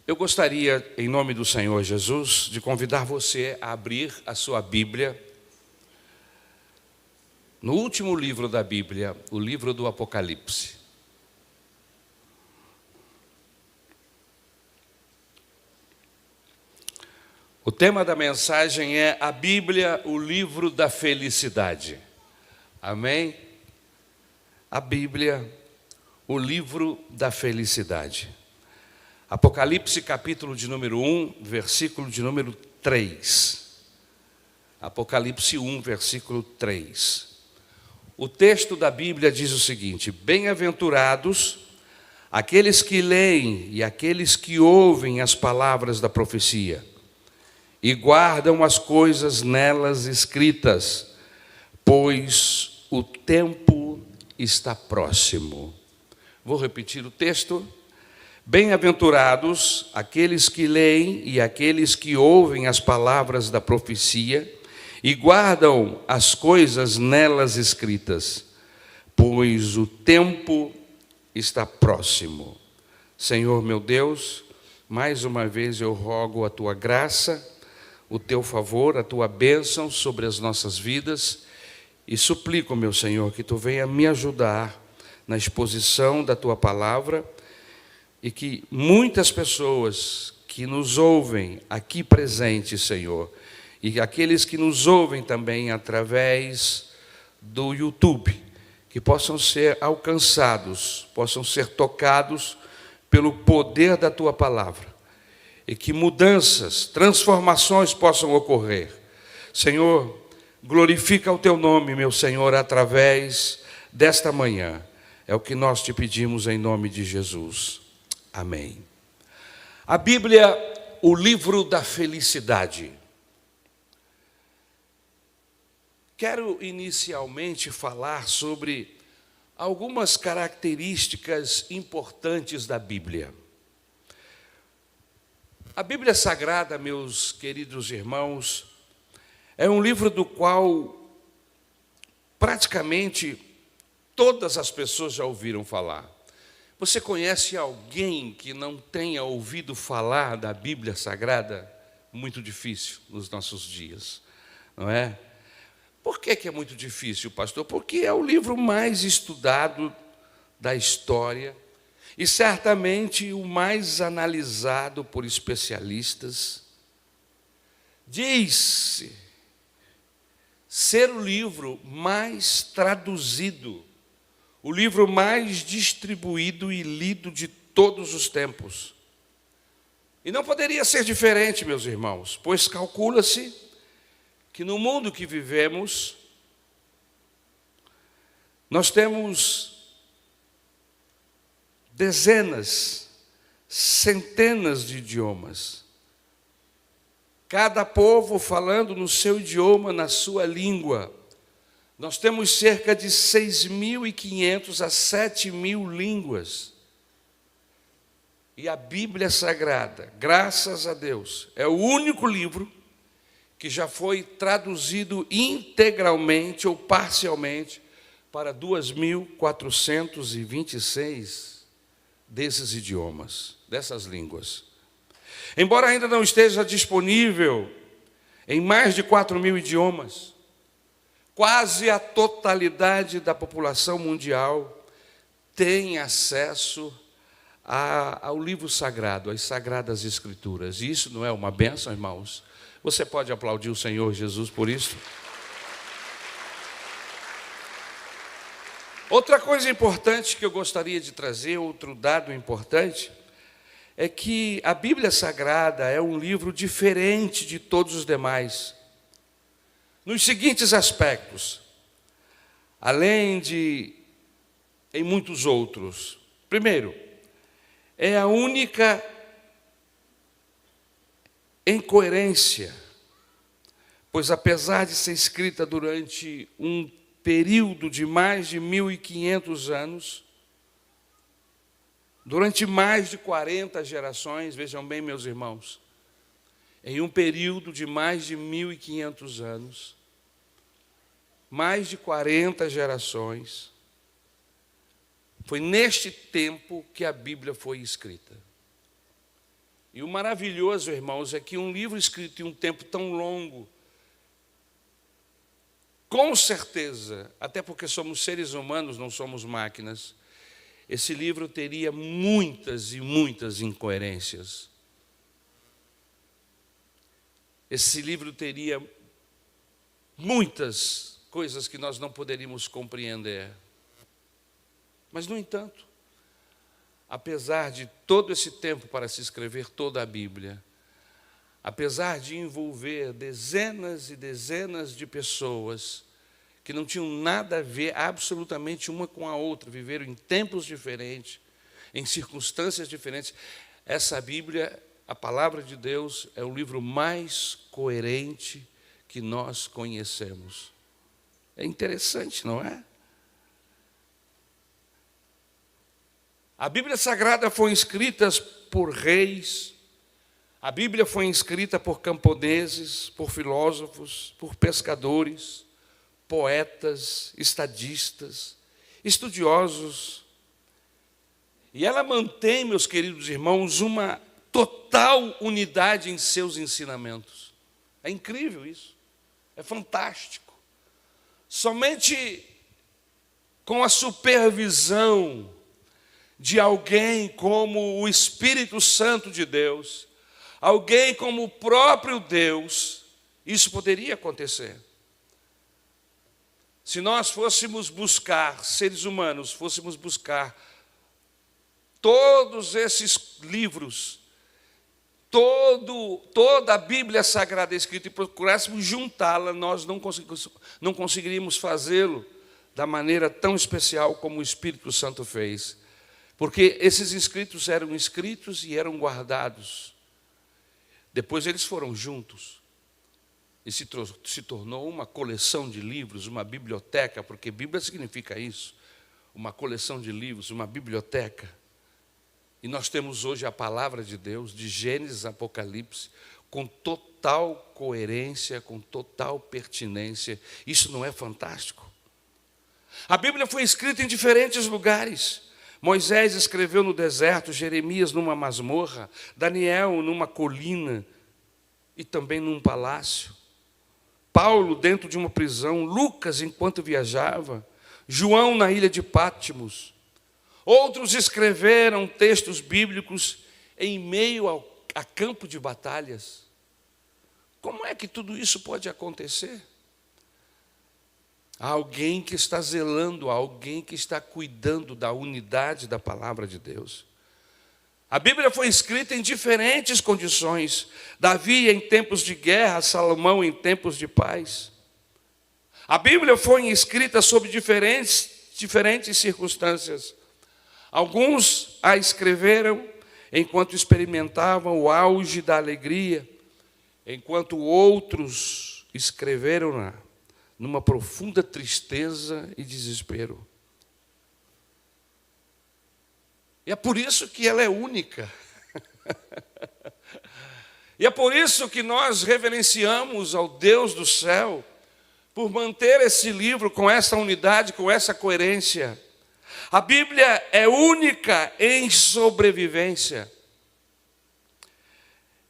Eu gostaria, em nome do Senhor Jesus, de convidar você a abrir a sua Bíblia no último livro da Bíblia, o livro do Apocalipse. O tema da mensagem é a Bíblia, o livro da felicidade. Amém? A Bíblia, o livro da felicidade. Apocalipse, capítulo de número 1, versículo de número 3. Apocalipse 1, versículo 3. O texto da Bíblia diz o seguinte: bem-aventurados aqueles que leem e aqueles que ouvem as palavras da profecia e guardam as coisas nelas escritas, pois o tempo está próximo. Vou repetir o texto. Bem-aventurados aqueles que leem e aqueles que ouvem as palavras da profecia e guardam as coisas nelas escritas, pois o tempo está próximo. Senhor meu Deus, mais uma vez eu rogo a tua graça, o teu favor, a tua bênção sobre as nossas vidas e suplico, meu Senhor, que tu venha me ajudar na exposição da tua palavra e que muitas pessoas que nos ouvem aqui presentes, Senhor, e aqueles que nos ouvem também através do YouTube, que possam ser alcançados, possam ser tocados pelo poder da tua palavra, e que mudanças, transformações possam ocorrer. Senhor, glorifica o teu nome, meu Senhor, através desta manhã. É o que nós te pedimos em nome de Jesus. Amém. A Bíblia, o livro da felicidade. Quero inicialmente falar sobre algumas características importantes da Bíblia. A Bíblia Sagrada, meus queridos irmãos, é um livro do qual praticamente todas as pessoas já ouviram falar. Você conhece alguém que não tenha ouvido falar da Bíblia Sagrada? Muito difícil nos nossos dias, não é? Por que é muito difícil, pastor? Porque é o livro mais estudado da história e certamente o mais analisado por especialistas. Diz-se ser o livro mais traduzido, o livro mais distribuído e lido de todos os tempos. E não poderia ser diferente, meus irmãos, pois calcula-se que no mundo que vivemos, nós temos dezenas, centenas de idiomas. Cada povo falando no seu idioma, na sua língua. Nós temos cerca de 6.500 a 7.000 línguas. E a Bíblia Sagrada, graças a Deus, é o único livro que já foi traduzido integralmente ou parcialmente para 2.426 desses idiomas, dessas línguas. Embora ainda não esteja disponível em mais de 4.000 idiomas, quase a totalidade da população mundial tem acesso ao livro sagrado, às Sagradas Escrituras. E isso não é uma bênção, irmãos? Você pode aplaudir o Senhor Jesus por isso? Outra coisa importante que eu gostaria de trazer, outro dado importante, é que a Bíblia Sagrada é um livro diferente de todos os demais, nos seguintes aspectos, além de em muitos outros. Primeiro, é a única em coerência, pois apesar de ser escrita durante um período de mais de 1.500 anos, durante mais de 40 gerações, vejam bem, meus irmãos, em um período de mais de 1.500 anos, mais de 40 gerações, foi neste tempo que a Bíblia foi escrita. E o maravilhoso, irmãos, é que um livro escrito em um tempo tão longo, com certeza, até porque somos seres humanos, não somos máquinas, esse livro teria muitas e muitas incoerências. Esse livro teria muitas coisas que nós não poderíamos compreender. Mas, no entanto, apesar de todo esse tempo para se escrever toda a Bíblia, apesar de envolver dezenas e dezenas de pessoas que não tinham nada a ver absolutamente uma com a outra, viveram em tempos diferentes, em circunstâncias diferentes, essa Bíblia, a palavra de Deus, é o livro mais coerente que nós conhecemos. É interessante, não é? A Bíblia Sagrada foi escrita por reis, a Bíblia foi escrita por camponeses, por filósofos, por pescadores, poetas, estadistas, estudiosos. E ela mantém, meus queridos irmãos, uma total unidade em seus ensinamentos. É incrível isso, é fantástico. Somente com a supervisão de alguém como o Espírito Santo de Deus, alguém como o próprio Deus, isso poderia acontecer. Se nós fôssemos buscar, seres humanos, fôssemos buscar todos esses livros, toda a Bíblia Sagrada escrita e procurássemos juntá-la, nós não conseguiríamos fazê-lo da maneira tão especial como o Espírito Santo fez. Porque esses escritos eram escritos e eram guardados. Depois eles foram juntos. E se tornou uma coleção de livros, uma biblioteca, porque Bíblia significa isso, uma coleção de livros, uma biblioteca. E nós temos hoje a palavra de Deus, de Gênesis a Apocalipse, com total coerência, com total pertinência. Isso não é fantástico? A Bíblia foi escrita em diferentes lugares. Moisés escreveu no deserto, Jeremias numa masmorra, Daniel numa colina e também num palácio. Paulo dentro de uma prisão, Lucas enquanto viajava, João na ilha de Pátimos. Outros escreveram textos bíblicos em meio a campo de batalhas. Como é que tudo isso pode acontecer? Há alguém que está zelando, há alguém que está cuidando da unidade da palavra de Deus. A Bíblia foi escrita em diferentes condições. Davi em tempos de guerra, Salomão em tempos de paz. A Bíblia foi escrita sob diferentes circunstâncias. Alguns a escreveram enquanto experimentavam o auge da alegria, enquanto outros escreveram-na numa profunda tristeza e desespero. E é por isso que ela é única. E é por isso que nós reverenciamos ao Deus do céu, por manter esse livro com essa unidade, com essa coerência. A Bíblia é única em sobrevivência.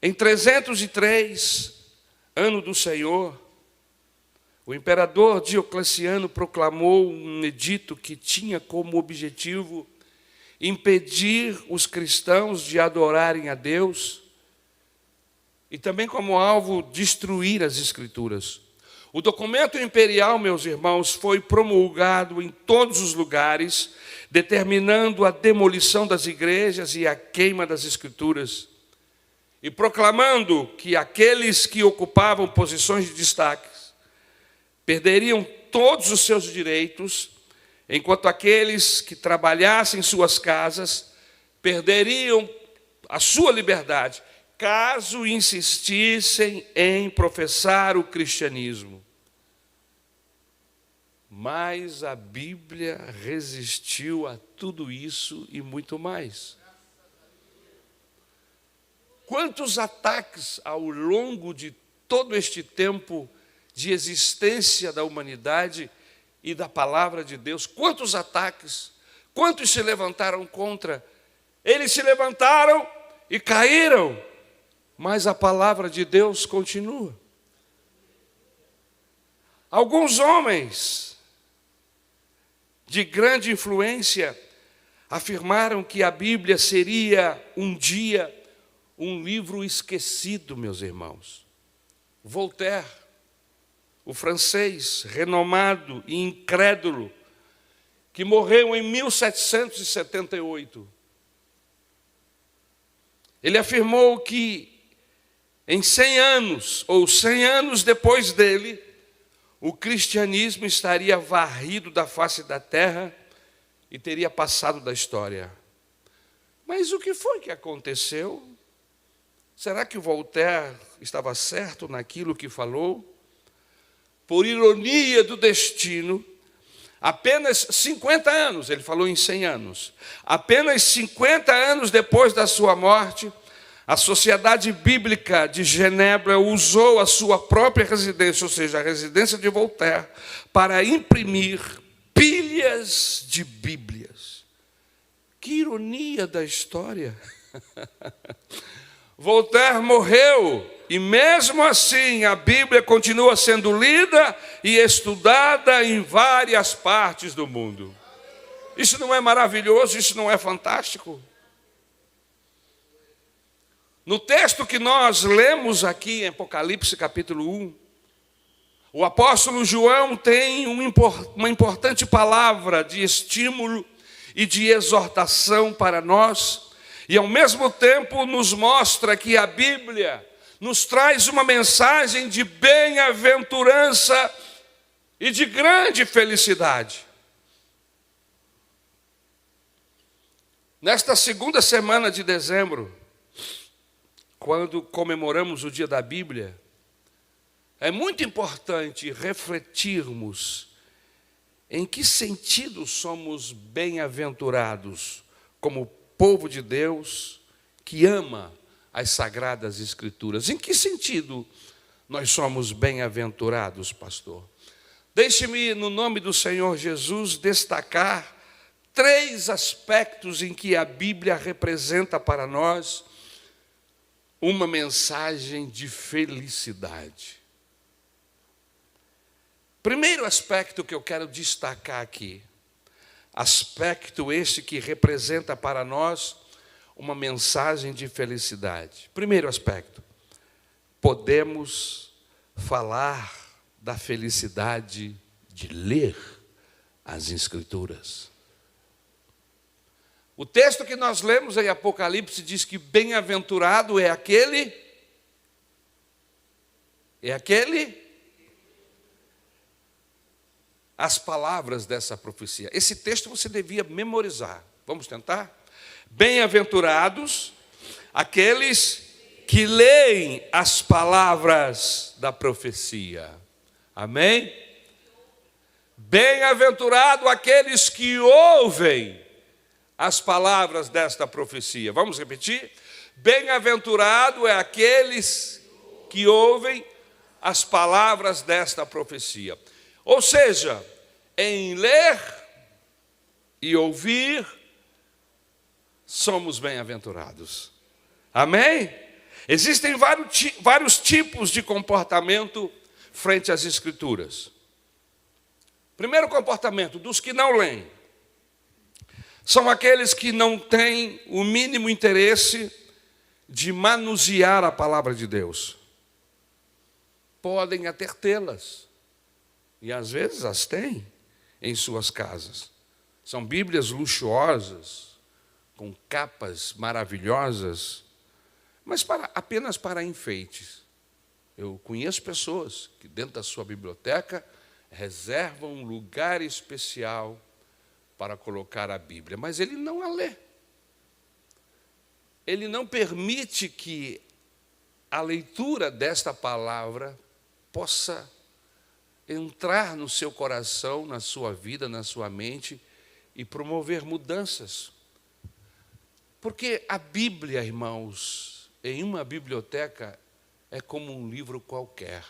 Em 303, ano do Senhor, o imperador Diocleciano proclamou um edito que tinha como objetivo impedir os cristãos de adorarem a Deus e também como alvo destruir as Escrituras. O documento imperial, meus irmãos, foi promulgado em todos os lugares, determinando a demolição das igrejas e a queima das Escrituras, e proclamando que aqueles que ocupavam posições de destaque perderiam todos os seus direitos, enquanto aqueles que trabalhassem em suas casas perderiam a sua liberdade, caso insistissem em professar o cristianismo. Mas a Bíblia resistiu a tudo isso e muito mais. Quantos ataques ao longo de todo este tempo de existência da humanidade e da palavra de Deus, quantos ataques, quantos se levantaram contra? Eles se levantaram e caíram, mas a palavra de Deus continua. Alguns homens de grande influência afirmaram que a Bíblia seria um dia um livro esquecido, meus irmãos. Voltaire, o francês renomado e incrédulo, que morreu em 1778, ele afirmou que em 100 anos, ou 100 anos depois dele, o cristianismo estaria varrido da face da terra e teria passado da história. Mas o que foi que aconteceu? Será que Voltaire estava certo naquilo que falou? Por ironia do destino, apenas 50 anos, ele falou em 100 anos, apenas 50 anos depois da sua morte, a Sociedade Bíblica de Genebra usou a sua própria residência, ou seja, a residência de Voltaire, para imprimir pilhas de Bíblias. Que ironia da história! Voltaire morreu e mesmo assim a Bíblia continua sendo lida e estudada em várias partes do mundo. Isso não é maravilhoso? Isso não é fantástico? No texto que nós lemos aqui em Apocalipse capítulo 1, o apóstolo João tem uma importante palavra de estímulo e de exortação para nós, e ao mesmo tempo nos mostra que a Bíblia nos traz uma mensagem de bem-aventurança e de grande felicidade. Nesta segunda semana de dezembro, quando comemoramos o Dia da Bíblia, é muito importante refletirmos em que sentido somos bem-aventurados como povo de Deus que ama as Sagradas Escrituras. Em que sentido nós somos bem-aventurados, pastor? Deixe-me, no nome do Senhor Jesus, destacar 3 aspectos em que a Bíblia representa para nós uma mensagem de felicidade. Primeiro aspecto que eu quero destacar aqui, aspecto este que representa para nós uma mensagem de felicidade. Primeiro aspecto, podemos falar da felicidade de ler as Escrituras. O texto que nós lemos em Apocalipse diz que bem-aventurado é aquele as palavras dessa profecia. Esse texto você devia memorizar. Vamos tentar? Bem-aventurados aqueles que leem as palavras da profecia. Amém? Bem-aventurado aqueles que ouvem as palavras desta profecia. Vamos repetir? Bem-aventurado é aqueles que ouvem as palavras desta profecia. Ou seja, em ler e ouvir, somos bem-aventurados. Amém? Existem vários tipos de comportamento frente às Escrituras. Primeiro comportamento, dos que não leem. São aqueles que não têm o mínimo interesse de manusear a palavra de Deus. Podem até tê-las, e às vezes as têm em suas casas. São Bíblias luxuosas, com capas maravilhosas, mas apenas para enfeites. Eu conheço pessoas que dentro da sua biblioteca reservam um lugar especial para colocar a Bíblia, mas ele não a lê. Ele não permite que a leitura desta palavra possa entrar no seu coração, na sua vida, na sua mente e promover mudanças. Porque a Bíblia, irmãos, em uma biblioteca é como um livro qualquer.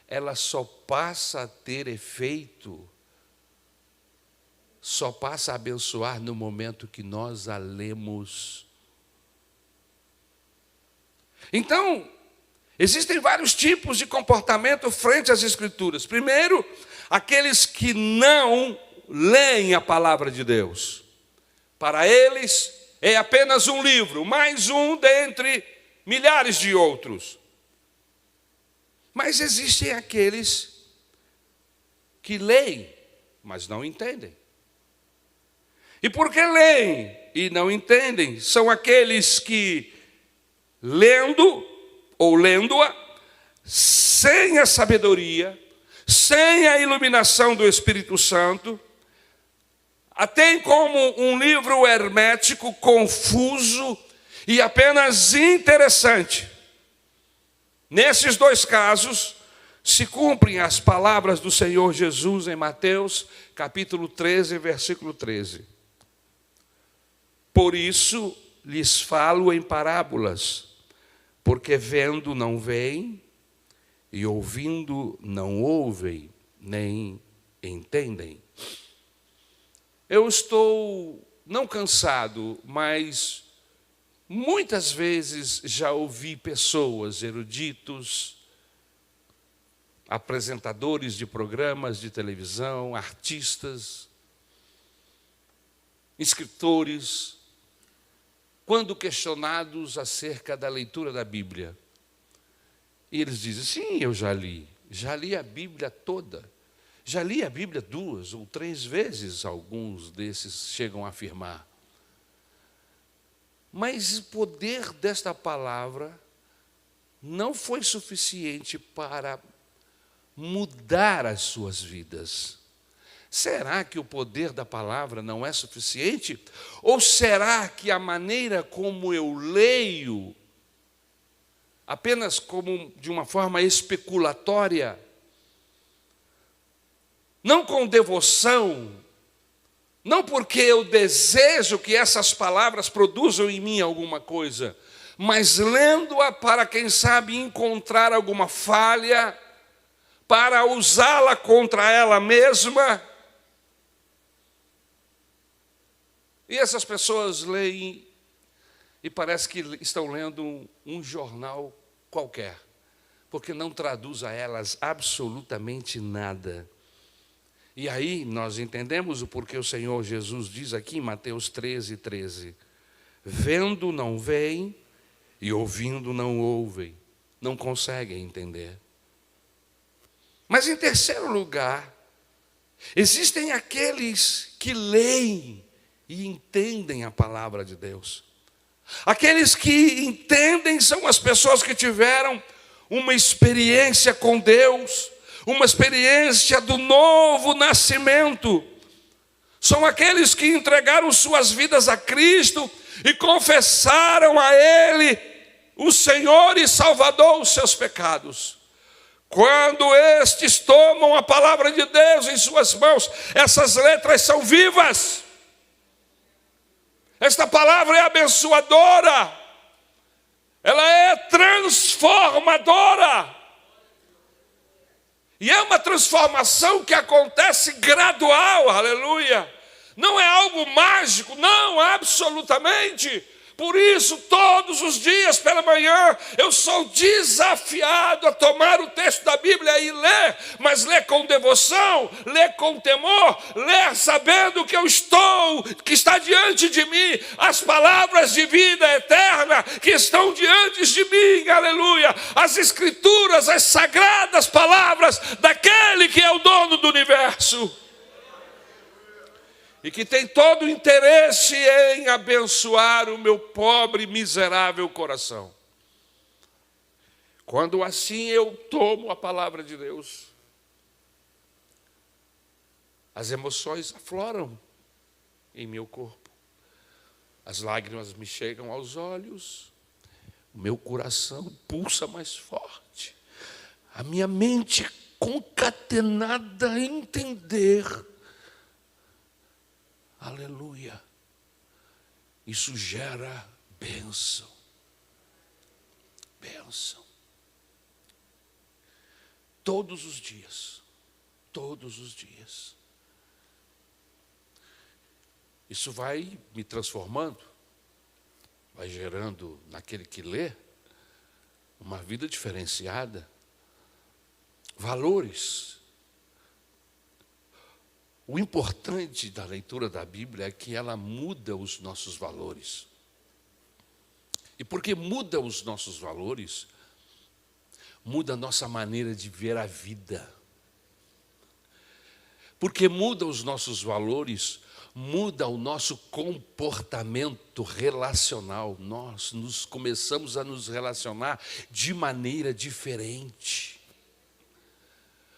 Ela só passa a ter efeito, só passa a abençoar no momento que nós a lemos. Então, existem vários tipos de comportamento frente às Escrituras. Primeiro, aqueles que não leem a palavra de Deus. Para eles, é apenas um livro, mais um dentre milhares de outros. Mas existem aqueles que leem, mas não entendem. E porque leem e não entendem, são aqueles que, lendo ou lendo-a, sem a sabedoria, sem a iluminação do Espírito Santo, a tem como um livro hermético, confuso e apenas interessante. Nesses dois casos, se cumprem as palavras do Senhor Jesus em Mateus, capítulo 13, versículo 13. Por isso lhes falo em parábolas, porque vendo não veem, e ouvindo não ouvem, nem entendem. Eu estou não cansado, mas muitas vezes já ouvi pessoas, eruditos, apresentadores de programas de televisão, artistas, escritores, quando questionados acerca da leitura da Bíblia. E eles dizem, sim, eu já li a Bíblia toda. Já li a Bíblia 2 ou 3 vezes, alguns desses chegam a afirmar. Mas o poder desta palavra não foi suficiente para mudar as suas vidas. Será que o poder da palavra não é suficiente? Ou será que a maneira como eu leio, apenas como de uma forma especulatória, não com devoção, não porque eu desejo que essas palavras produzam em mim alguma coisa, mas lendo-a para, quem sabe, encontrar alguma falha, para usá-la contra ela mesma. E essas pessoas leem e parece que estão lendo um jornal qualquer, porque não traduz a elas absolutamente nada. E aí nós entendemos o porquê o Senhor Jesus diz aqui em Mateus 13, 13. Vendo não veem e ouvindo não ouvem, não conseguem entender. Mas em terceiro lugar, existem aqueles que leem e entendem a palavra de Deus. Aqueles que entendem são as pessoas que tiveram uma experiência com Deus, uma experiência do novo nascimento. São aqueles que entregaram suas vidas a Cristo e confessaram a Ele, o Senhor e Salvador, os seus pecados. Quando estes tomam a palavra de Deus em suas mãos, essas letras são vivas. Esta palavra é abençoadora, ela é transformadora. E é uma transformação que acontece gradual, aleluia. Não é algo mágico, não, absolutamente. Por isso, todos os dias pela manhã, eu sou desafiado a tomar o texto da Bíblia e ler, mas ler com devoção, ler com temor, ler sabendo que que está diante de mim, as palavras de vida eterna que estão diante de mim, aleluia, as Escrituras, as sagradas palavras daquele que é o dono do universo. E que tem todo o interesse em abençoar o meu pobre e miserável coração. Quando assim eu tomo a palavra de Deus, as emoções afloram em meu corpo. As lágrimas me chegam aos olhos, o meu coração pulsa mais forte. A minha mente concatenada a entender. Aleluia. Isso gera bênção. Bênção. Todos os dias. Todos os dias. Isso vai me transformando, vai gerando naquele que lê uma vida diferenciada, valores. O importante da leitura da Bíblia é que ela muda os nossos valores. E porque muda os nossos valores, muda a nossa maneira de ver a vida. Porque muda os nossos valores, muda o nosso comportamento relacional. Nós começamos a nos relacionar de maneira diferente.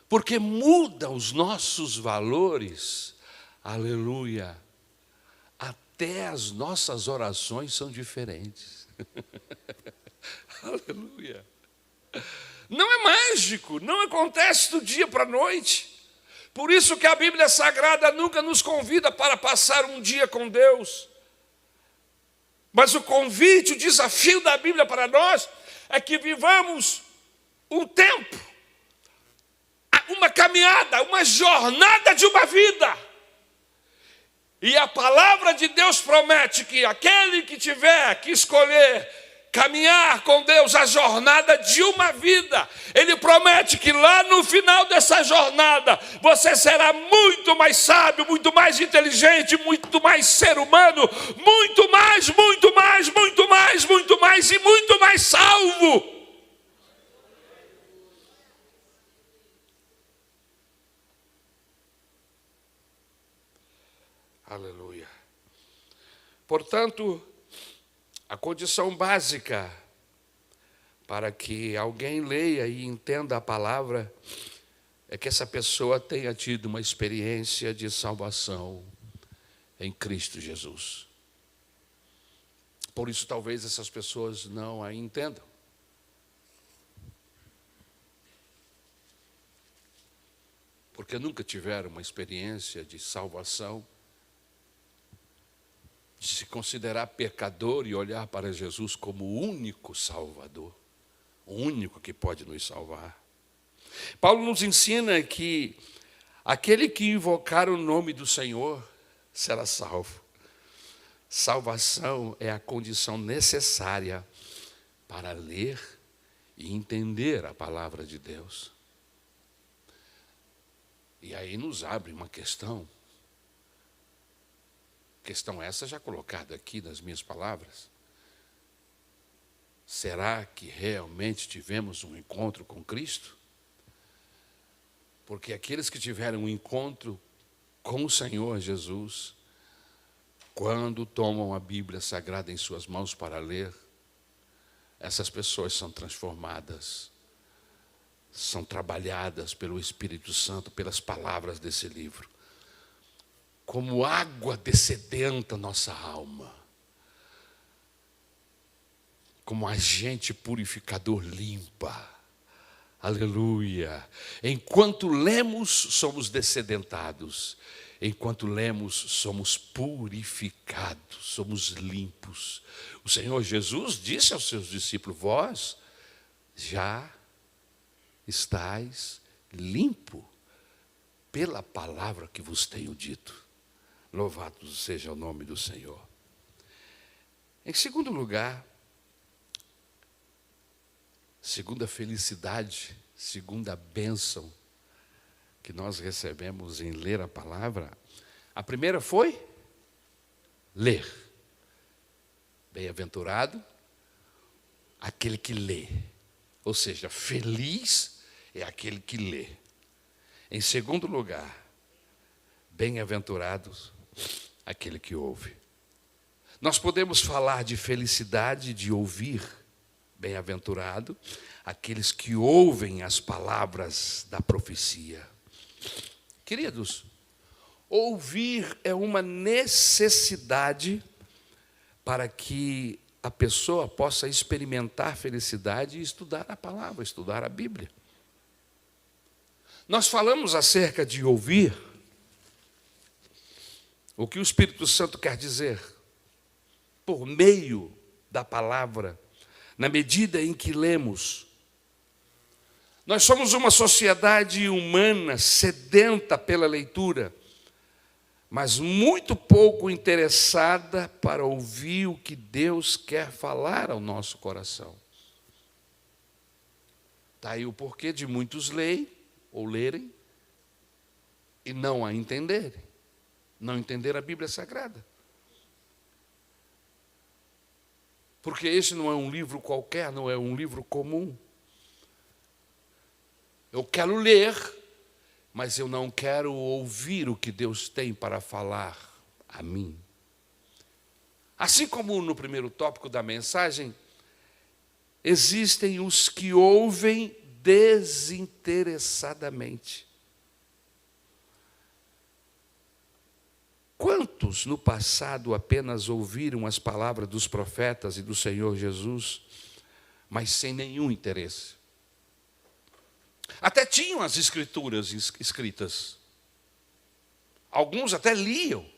Porque muda os nossos valores, aleluia, até as nossas orações são diferentes. Aleluia. Não é mágico, não acontece do dia para a noite. Por isso que a Bíblia Sagrada nunca nos convida para passar um dia com Deus. Mas o convite, o desafio da Bíblia para nós é que vivamos um tempo, uma caminhada, uma jornada de uma vida. E a palavra de Deus promete que aquele que tiver que escolher caminhar com Deus a jornada de uma vida, Ele promete que lá no final dessa jornada, você será muito mais sábio, muito mais inteligente, muito mais ser humano, muito mais e muito mais salvo. Aleluia. Portanto, a condição básica para que alguém leia e entenda a palavra é que essa pessoa tenha tido uma experiência de salvação em Cristo Jesus. Por isso, talvez essas pessoas não a entendam. Porque nunca tiveram uma experiência de salvação, de se considerar pecador e olhar para Jesus como o único Salvador, o único que pode nos salvar. Paulo nos ensina que aquele que invocar o nome do Senhor será salvo. Salvação é a condição necessária para ler e entender a palavra de Deus. E aí nos abre uma questão essa já colocada aqui nas minhas palavras. Será que realmente tivemos um encontro com Cristo? Porque aqueles que tiveram um encontro com o Senhor Jesus, quando tomam a Bíblia Sagrada em suas mãos para ler, essas pessoas são transformadas, são trabalhadas pelo Espírito Santo, pelas palavras desse livro. Como água dessedenta nossa alma, como agente purificador limpa, aleluia. Enquanto lemos, somos dessedentados, enquanto lemos, somos purificados, somos limpos. O Senhor Jesus disse aos seus discípulos: vós já estáis limpo pela palavra que vos tenho dito. Louvado seja o nome do Senhor. Em segundo lugar, segunda felicidade, segunda bênção que nós recebemos em ler a palavra, a primeira foi ler. Bem-aventurado aquele que lê, ou seja, feliz é aquele que lê. Em segundo lugar, bem-aventurados aquele que ouve. Nós podemos falar de felicidade de ouvir. Bem-aventurado aqueles que ouvem as palavras da profecia. Queridos, ouvir é uma necessidade para que a pessoa possa experimentar felicidade e estudar a palavra, estudar a Bíblia. Nós falamos acerca de ouvir. O que o Espírito Santo quer dizer? Por meio da palavra, na medida em que lemos. Nós somos uma sociedade humana sedenta pela leitura, mas muito pouco interessada para ouvir o que Deus quer falar ao nosso coração. Está aí o porquê de muitos lerem e não a entenderem. Não entender a Bíblia Sagrada. Porque esse não é um livro qualquer, não é um livro comum. Eu quero ler, mas eu não quero ouvir o que Deus tem para falar a mim. Assim como no primeiro tópico da mensagem, existem os que ouvem desinteressadamente. Quantos no passado apenas ouviram as palavras dos profetas e do Senhor Jesus, mas sem nenhum interesse? Até tinham as escrituras escritas. Alguns até liam,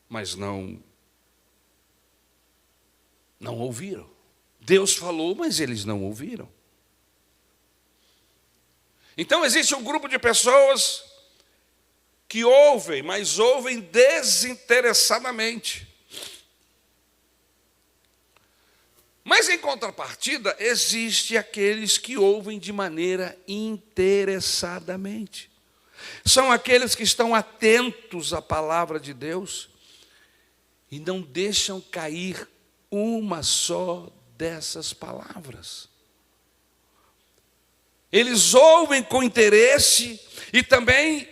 mas não ouviram. Deus falou, mas eles não ouviram. Então existe um grupo de pessoas que ouvem, mas ouvem desinteressadamente. Mas em contrapartida, existe aqueles que ouvem de maneira interessadamente. São aqueles que estão atentos à palavra de Deus e não deixam cair uma só dessas palavras. Eles ouvem com interesse e também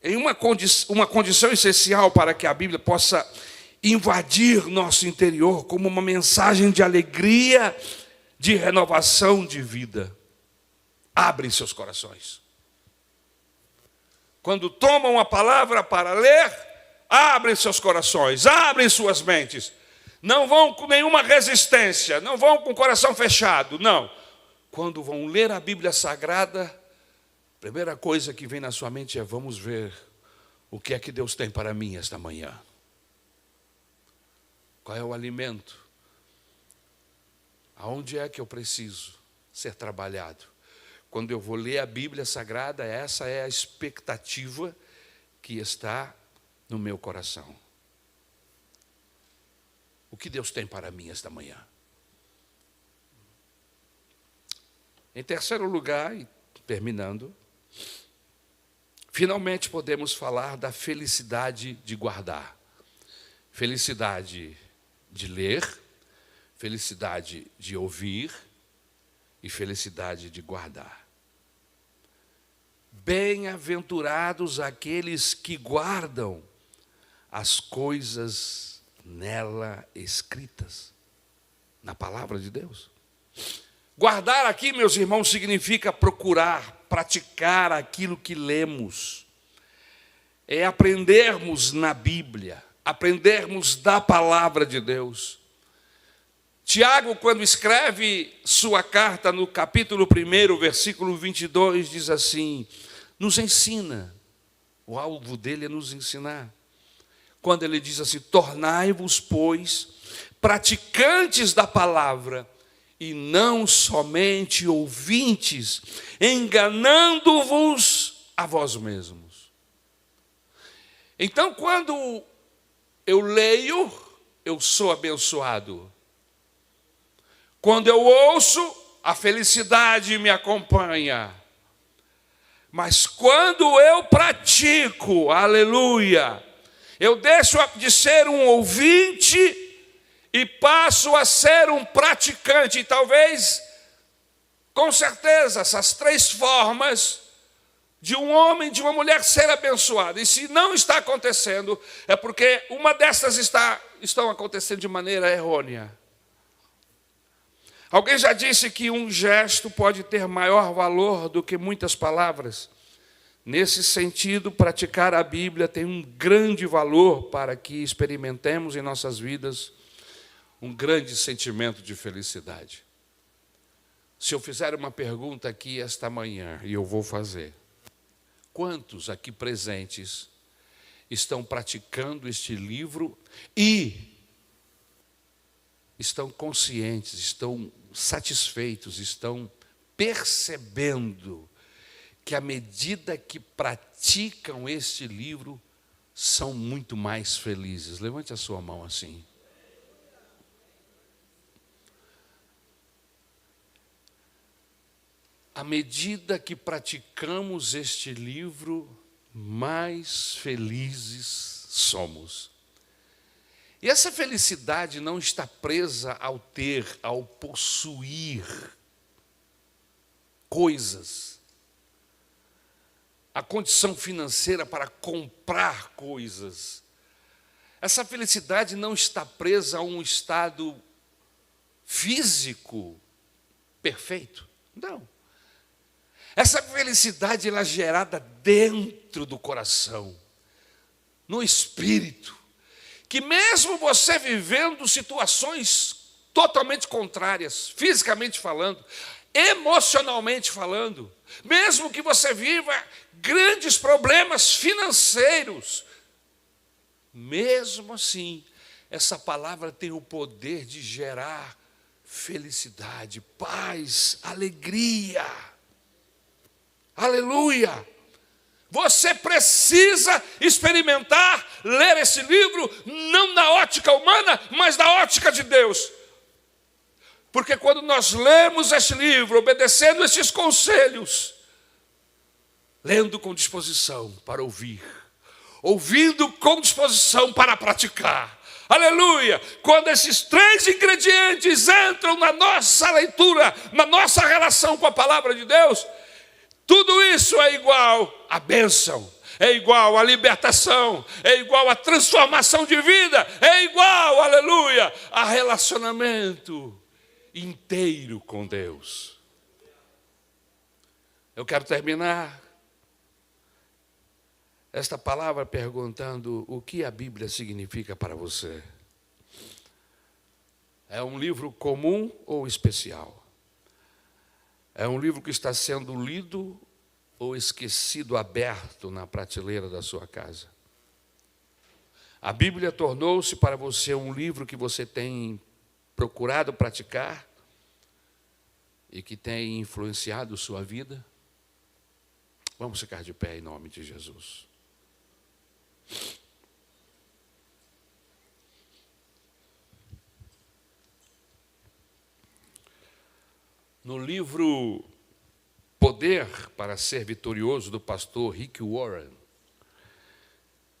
em uma condição essencial para que a Bíblia possa invadir nosso interior como uma mensagem de alegria, de renovação de vida. Abrem seus corações. Quando tomam a palavra para ler, abrem seus corações, abrem suas mentes. Não vão com nenhuma resistência, não vão com o coração fechado, não. Quando vão ler a Bíblia Sagrada, a primeira coisa que vem na sua mente é: vamos ver o que é que Deus tem para mim esta manhã. Qual é o alimento? Aonde é que eu preciso ser trabalhado? Quando eu vou ler a Bíblia Sagrada, essa é a expectativa que está no meu coração. O que Deus tem para mim esta manhã? Em terceiro lugar, e terminando, finalmente podemos falar da felicidade de guardar. Felicidade de ler, felicidade de ouvir e felicidade de guardar. Bem-aventurados aqueles que guardam as coisas nela escritas, na palavra de Deus. Guardar aqui, meus irmãos, significa procurar, praticar aquilo que lemos. É aprendermos na Bíblia, aprendermos da palavra de Deus. Tiago, quando escreve sua carta no capítulo 1, versículo 22, diz assim: nos ensina. O alvo dele é nos ensinar. Quando ele diz assim: tornai-vos, pois, praticantes da palavra, e não somente ouvintes, enganando-vos a vós mesmos. Então, quando eu leio, eu sou abençoado. Quando eu ouço, a felicidade me acompanha. Mas quando eu pratico, aleluia, eu deixo de ser um ouvinte e passo a ser um praticante. E talvez, com certeza, essas três formas de um homem e de uma mulher ser abençoado. E se não está acontecendo, é porque uma dessas estão acontecendo de maneira errônea. Alguém já disse que um gesto pode ter maior valor do que muitas palavras. Nesse sentido, praticar a Bíblia tem um grande valor para que experimentemos em nossas vidas um grande sentimento de felicidade. Se eu fizer uma pergunta aqui esta manhã, e eu vou fazer: quantos aqui presentes estão praticando este livro e estão conscientes, estão satisfeitos, estão percebendo que à medida que praticam este livro, são muito mais felizes? Levante a sua mão assim. À medida que praticamos este livro, mais felizes somos. E essa felicidade não está presa ao ter, ao possuir coisas, a condição financeira para comprar coisas. Essa felicidade não está presa a um estado físico perfeito. Não. Essa felicidade ela é gerada dentro do coração, no espírito, que mesmo você vivendo situações totalmente contrárias, fisicamente falando, emocionalmente falando, mesmo que você viva grandes problemas financeiros, mesmo assim, essa palavra tem o poder de gerar felicidade, paz, alegria. Aleluia! Você precisa experimentar, ler esse livro, não na ótica humana, mas na ótica de Deus. Porque quando nós lemos este livro, obedecendo esses conselhos, lendo com disposição para ouvir, ouvindo com disposição para praticar, aleluia! Quando esses três ingredientes entram na nossa leitura, na nossa relação com a palavra de Deus, tudo isso é igual à bênção, é igual à libertação, é igual à transformação de vida, é igual, aleluia, a relacionamento inteiro com Deus. Eu quero terminar esta palavra perguntando o que a Bíblia significa para você. É um livro comum ou especial? É um livro que está sendo lido ou esquecido, aberto na prateleira da sua casa? A Bíblia tornou-se para você um livro que você tem procurado praticar e que tem influenciado sua vida? Vamos ficar de pé em nome de Jesus. No livro Poder para Ser Vitorioso, do pastor Rick Warren,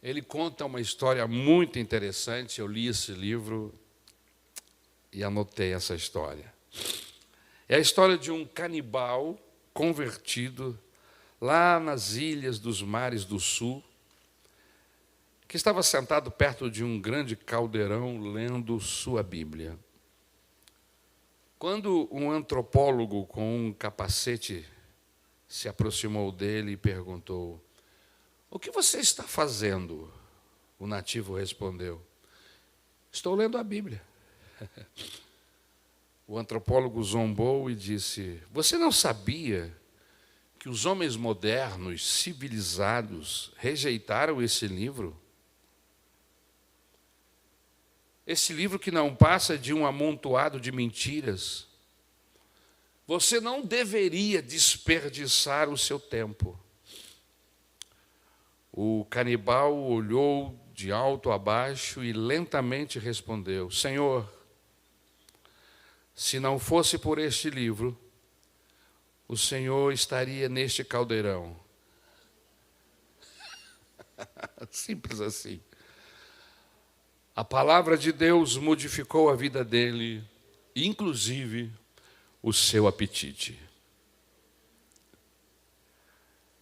ele conta uma história muito interessante. Eu li esse livro e anotei essa história. É a história de um canibal convertido lá nas ilhas dos mares do sul, que estava sentado perto de um grande caldeirão lendo sua Bíblia. Quando um antropólogo com um capacete se aproximou dele e perguntou: "O que você está fazendo?" O nativo respondeu: "Estou lendo a Bíblia." O antropólogo zombou e disse: "Você não sabia que os homens modernos, civilizados, rejeitaram esse livro? Esse livro que não passa de um amontoado de mentiras. Você não deveria desperdiçar o seu tempo." O canibal olhou de alto a baixo e lentamente respondeu: "Senhor, se não fosse por este livro, o Senhor estaria neste caldeirão." Simples assim. A palavra de Deus modificou a vida dele, inclusive o seu apetite.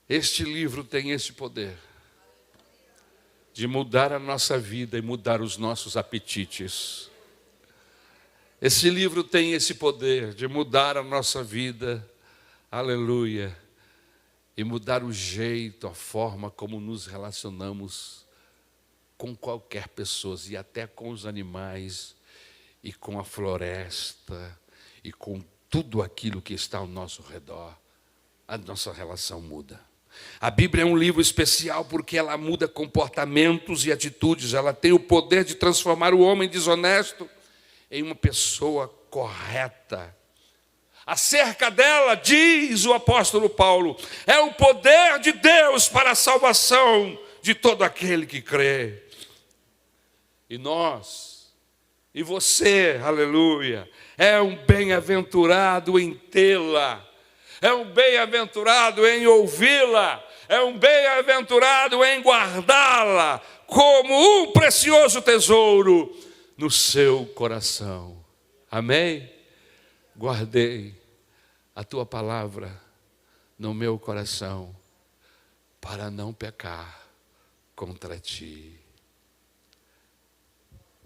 Este livro tem esse poder de mudar a nossa vida e mudar os nossos apetites. Esse livro tem esse poder de mudar a nossa vida, aleluia, e mudar o jeito, a forma como nos relacionamos com qualquer pessoa, e até com os animais, e com a floresta, e com tudo aquilo que está ao nosso redor. A nossa relação muda. A Bíblia é um livro especial porque ela muda comportamentos e atitudes. Ela tem o poder de transformar o homem desonesto em uma pessoa correta. Acerca dela, diz o apóstolo Paulo, é o poder de Deus para a salvação de todo aquele que crê. E nós, e você, aleluia, é um bem-aventurado em tê-la. é um bem-aventurado em ouvi-la, é um bem-aventurado em guardá-la como um precioso tesouro no seu coração. Amém? Guardei a tua palavra no meu coração para não pecar contra ti.